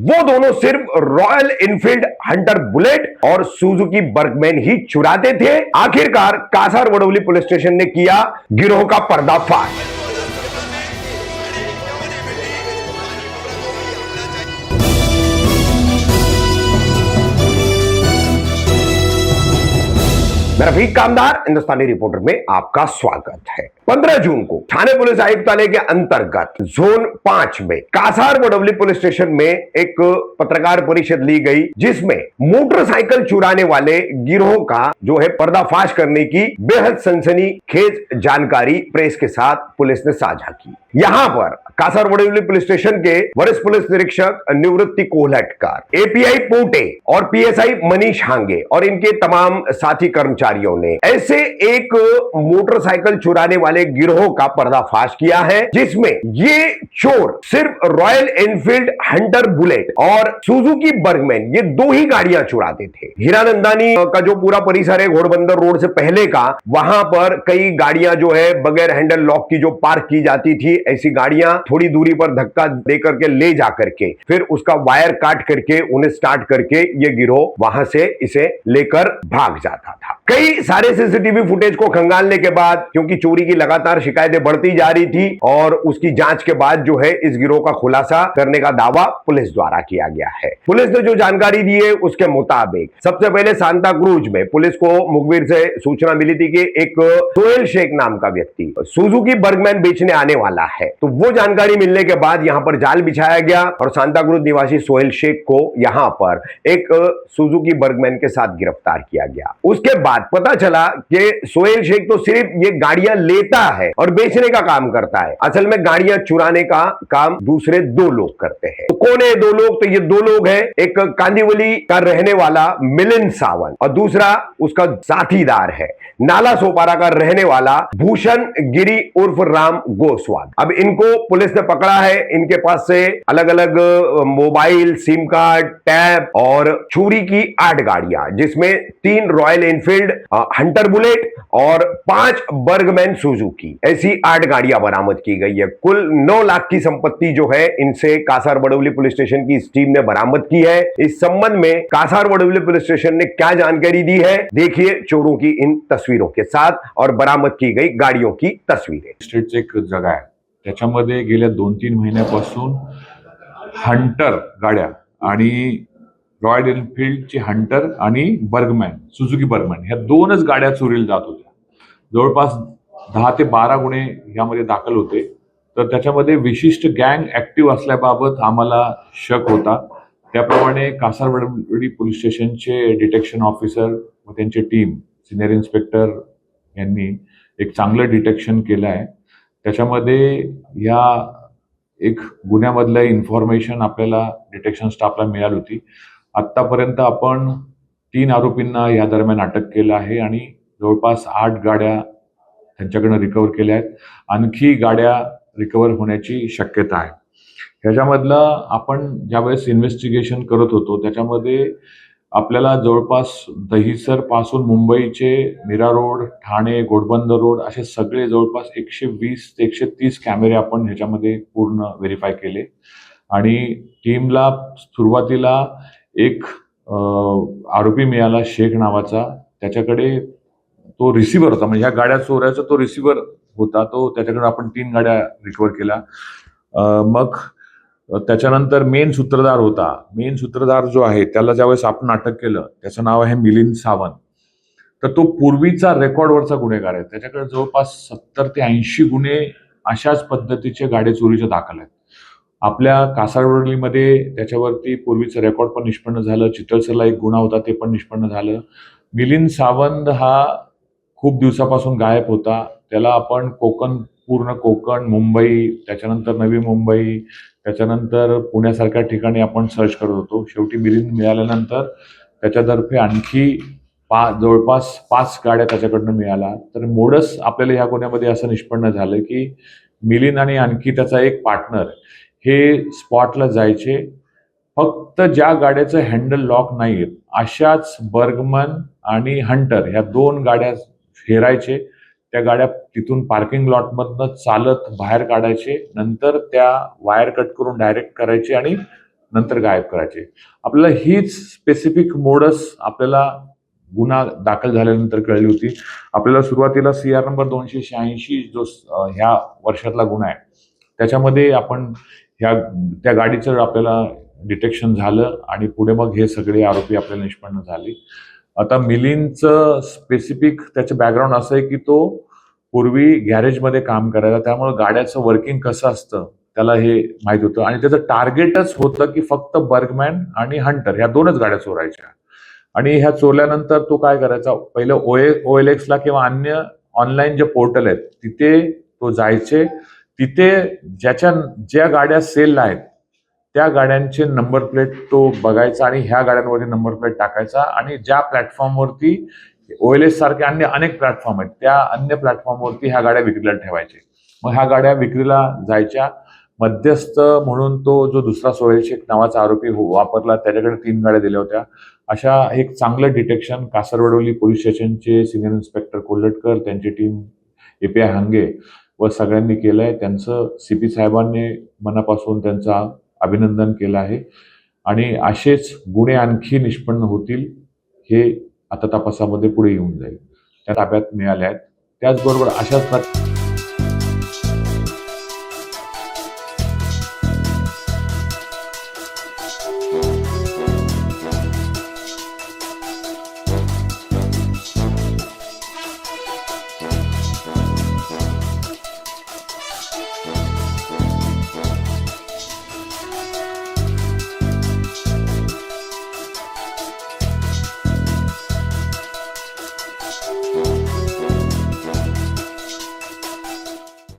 वो दोनों सिर्फ रॉयल इनफील्ड हंटर बुलेट और सुजुकी बर्गमैन ही चुराते थे। आखिरकार कासार वडवली पुलिस स्टेशन ने किया गिरोह का पर्दाफाश। मैं रफीक कामदार हिंदुस्तानी रिपोर्टर में आपका स्वागत है। 15 जून को थाने पुलिस आयुक्तालय के अंतर्गत जोन 5 में कासार वडवली पुलिस स्टेशन में एक पत्रकार परिषद ली गई, जिसमें मोटरसाइकिल चुराने वाले गिरोह का जो है पर्दाफाश करने की बेहद सनसनीखेज जानकारी प्रेस के साथ पुलिस ने साझा की। यहां पर कासार वडवली पुलिस स्टेशन के वरिष्ठ पुलिस निरीक्षक निवृत्ति कोल्हटकर, एपीआई पोटे और पीएसआई मनीष हांगे और इनके तमाम साथी कर्मचारियों ने ऐसे एक मोटरसाइकिल चुराने वाले गिरोह का पर्दाफाश किया है, जिसमें ये चोर सिर्फ रॉयल एनफील्ड हंटर बुलेट और सुजुकी बर्गमैन ये दो ही गाड़ियां चुराते थे। हीरानंदानी का जो पूरा परिसर है घोड़बंदर रोड से पहले का, वहां पर कई गाड़ियां जो है बगैर हैंडल लॉक की जो पार्क की जाती थी, ऐसी गाड़ियां थोड़ी दूरी पर धक्का दे करके ले जा करके फिर उसका वायर काट करके उन्हें स्टार्ट करके ये गिरोह वहां से इसे लेकर भाग जाता था। कई सारे सीसीटीवी फुटेज को खंगालने के बाद, क्योंकि चोरी की लगातार शिकायतें बढ़ती जा रही थी और उसकी जांच के बाद जो है इस गिरोह का खुलासा करने का दावा पुलिस द्वारा किया गया है। पुलिस ने जो जानकारी दी है उसके मुताबिक सबसे पहले सांता क्रूज में पुलिस को मुखबिर से सूचना मिली थी कि एक सोहेल शेख नाम का व्यक्ति सुजुकी बर्गमैन बेचने आने वाला है। तो वो जानकारी मिलने के बाद यहां पर जाल बिछाया गया और सांता क्रूज निवासी सोहेल शेख को यहां पर एक सुजुकी बर्गमैन के साथ गिरफ्तार किया गया। उसके बाद पता चला कि सोहेल शेख तो सिर्फ ये गाड़ियां लेता है और बेचने का काम करता है, असल में गाड़ियां चुराने का काम दूसरे दो लोग करते हैं। तो कौन है दो लोग? तो ये दो लोग हैं, एक कांदिवली का रहने वाला मिलिंद सावंत और दूसरा उसका साथीदार है नाला सोपारा का रहने वाला भूषण गिरी उर्फ राम गोस्वाल। अब इनको पुलिस ने पकड़ा है। इनके पास से अलग अलग मोबाइल, सिम कार्ड, टैब और चोरी की 8 गाड़ियां, जिसमें 3 रॉयल एनफील्ड हंटर बुलेट और 5 बर्गमैन सुजुकी, ऐसी 8 गाड़ियां बरामद की गई है। कुल 9 लाख की संपत्ति जो है इनसे कासार वडवली पुलिस स्टेशन की टीम ने बरामद की है। इस संबंध में कासार वडवली पुलिस स्टेशन ने क्या जानकारी दी है, देखिए चोरों की इन तस्वीरों के साथ और बरामद की गई गाड़ियों की तस्वीरें। स्टेटची एक जागा आहे, त्याच्यामध्ये गेल्या 2-3 महिन्यापासून हंटर गाड्या आणि रॉयल एनफील्डची हंटर आणि बर्गमॅन, सुझुकी बर्गमॅन ह्या 2च गाड्या चोरीला जात होत्या। जवळपास 10 ते 12 गुन्हे यामध्ये दाखल होते। तर त्याच्यामध्ये विशिष्ट गँग ऍक्टिव्ह असल्याबाबत आम्हाला शक होता। त्याप्रमाणे कासार वडवली पोलीस स्टेशनचे डिटेक्शन ऑफिसर व त्यांची टीम, सिनियर इन्स्पेक्टर यांनी एक चांगलं डिटेक्शन केलं आहे। त्याच्यामध्ये या एक गुन्ह्यामधलं इन्फॉर्मेशन आपल्याला डिटेक्शन स्टाफला मिळाली होती। आतापर्यंत आपण 3 आरोपींना या दरम्यान अटक केलं आहे आणि जवळपास 8 गाड्या त्यांच्याकडून रिकव्हर केल्या आहेत। आणखी गाड्या रिकव्हर होण्याची शक्यता आहे। ह्याच्यामधलं आपण ज्यावेळेस इन्व्हेस्टिगेशन करत होतो त्याच्यामध्ये आपल्याला जवळपास दहिसर पासून मुंबईचे मीरा रोड, ठाणे, घोडबंदर रोड असे सगळे जवळपास 120 ते 130 कॅमेरे आपण ह्याच्यामध्ये पूर्ण व्हेरीफाय केले आणि टीमला सुरुवातीला एक आरोपी मिळाला शेख नावाचा। त्याच्याकडे तो रिसिव्हर होता, म्हणजे ह्या गाड्या चोरायचा तो रिसिव्हर होता। तो त्याच्याकडे आपण 3 गाड्या रिकव्हर केल्या। मग त्याच्यानंतर मेन सूत्रधार होता। मेन सूत्रधार जो आहे त्याला ज्यावेळेस आपण अटक केलं, त्याचं नाव आहे मिलिंद सावंत। तर तो पूर्वीचा रेकॉर्डवरचा गुन्हेगार आहे। त्याच्याकडे जवळपास 70 ते 80 गुन्हे अशाच पद्धतीचे गाडी चोरीचे दाखल आहेत। आपल्या कासारवडलीमध्ये त्याच्यावरती पूर्वीचं रेकॉर्ड पण निष्पन्न झालं। चितळसरला एक गुन्हा होता, ते पण निष्पन्न झालं। मिलिंद सावंत हा खूप दिवसापासून गायब होता। त्याला आपण पूर्ण कोकण, मुंबई, त्याच्यानंतर नवी मुंबई, त्याच्यानंतर पुण्यासारख्या ठिकाणी आपण सर्च करत होतो। शेवटी मिलिंद मिळाल्यानंतर त्याच्यातर्फे आणखी जवळपास 5 गाड्या त्याच्याकडनं मिळाल्या। तर मोडस आपल्याला या गुन्ह्यामध्ये असं निष्पन्न झालं की मिलिंद आणि आणखी त्याचा एक पार्टनर हे स्पॉटला जायचे। फक्त ज्या गाड्याचं हँडल लॉक नाही अशाच बर्गमन आणि हंटर ह्या 2 गाड्या हेरायचे। त्या गाड्या तिथून पार्किंग लॉटमधनं चालत बाहेर काढायचे, नंतर त्या वायर कट करून डायरेक्ट करायचे आणि नंतर गायब करायचे. आपल्याला हीच स्पेसिफिक मोडस आपल्याला गुन्हा दाखल झाल्यानंतर कळली होती. आपल्याला सुरुवातीला CR नंबर 286 जो ह्या वर्षातला गुन्हा आहे त्याच्यामध्ये आपण त्या गाडीचं आपल्याला डिटेक्शन झालं आणि पुढे मग हे सगळे आरोपी आपल्याला निष्पन्न झाले. आता मिलिंदचं स्पेसिफिक त्याचं बॅकग्राऊंड असं आहे की तो पूर्वी गॅरेजमध्ये काम करायला, त्यामुळे गाड्याचं वर्किंग कसं असतं त्याला हे माहित होतं आणि त्याचं टार्गेटच होतं की फक्त बर्गमॅन आणि हंटर ह्या दोनच गाड्या चोरायच्या. आणि ह्या चोरल्यानंतर तो काय करायचा, पहिलं OLX ला किंवा अन्य ऑनलाईन जे पोर्टल आहेत तिथे तो जायचे, तिथे ज्या गाड्या सेलला आहेत त्या गाड्यांचे नंबर प्लेट तो बघायचा आणि ह्या गाड्यांवरती नंबर प्लेट टाकायचा आणि ज्या प्लॅटफॉर्मवरती OLX सारखे अन्य अनेक प्लॅटफॉर्म आहेत त्या अन्य प्लॅटफॉर्मवरती ह्या गाड्या विक्रीला ठेवायचे. मग ह्या गाड्या विक्रीला जायच्या. मध्यस्थ म्हणून तो जो दुसरा सोहेल शेख नावाचा आरोपी वापरला, त्याच्याकडे 3 गाड्या दिल्या होत्या. अशा एक चांगलं डिटेक्शन कासारवडवली पोलीस स्टेशनचे सिनियर इन्स्पेक्टर कोल्हटकर, त्यांची टीम API हांगे व सगळ्यांनी केलंय. त्यांचं CP साहेबांनी मनापासून त्यांचा अभिनंदन केलं आहे आणि असेच गुन्हे आणखी निष्पन्न होतील हे आता तपासामध्ये पुढे येऊन जाईल. त्या ताब्यात मिळाल्या आहेत. त्याचबरोबर अशाच